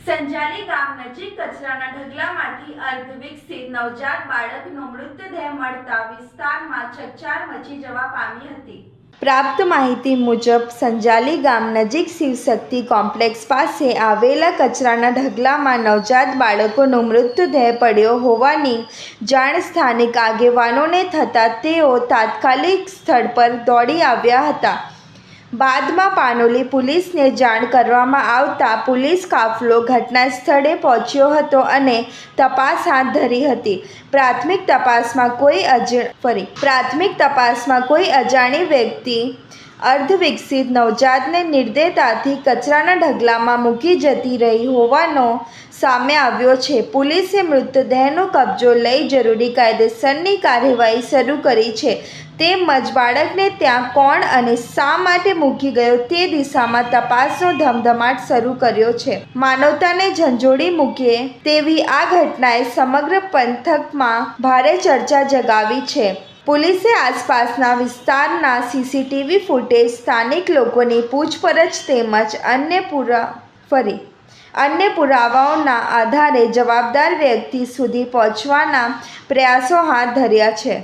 સંજાલી ગામ નજીક કચરાના ઢગલામાંથી અર્ધવિકસિત નવજાત બાળકનો મૃતદેહ મળતા વિસ્તારમાં ચકચાર મચી જવા પામી હતી। પ્રાપ્ત માહિતી મુજબ સંજાલી ગામ નજીક શિવશક્તિ કોમ્પ્લેક્સ પાસે આવેલા કચરાના ઢગલામાં નવજાત બાળકોનો મૃતદેહ પડ્યો હોવાની જાણ સ્થાનિક આગેવાનોને થતાં તેઓ તાત્કાલિક સ્થળ પર દોડી આવ્યા હતા। બાદમાં પાનોલી પોલીસને જાણ કરવામાં આવતા પોલીસ કાફલો ઘટના સ્થળે પહોંચ્યો હતો અને તપાસ હાથ ધરી હતી। પ્રાથમિક તપાસમાં કોઈ અજાણી વ્યક્તિ અર્ધવિકસિત નવજાતને નિર્દયતાથી કચરાના ઢગલામાં મૂકી જતી રહી હોવાનો સામે આવ્યો છે। પોલીસે મૃતદેહનો કબજો લઈ જરૂરી કાયદેસરની કાર્યવાહી શરૂ કરી છે તેમજ બાળકને ત્યાં કોણ અને શા માટે મૂકી ગયો તે દિશામાં તપાસનો ધમધમાટ શરૂ કર્યો છે। માનવતાને ઝંઝોળી મૂકે તેવી આ ઘટનાએ સમગ્ર પંથકમાં ભારે ચર્ચા જગાવી છે। પોલીસે આસપાસના વિસ્તારના સીસીટીવી ફૂટેજ, સ્થાનિક લોકોની પૂછપરછ તેમજ અન્ય પુરાવાઓના આધારે જવાબદાર વ્યક્તિ સુધી પહોંચવાના પ્રયાસો હાથ ધર્યા છે।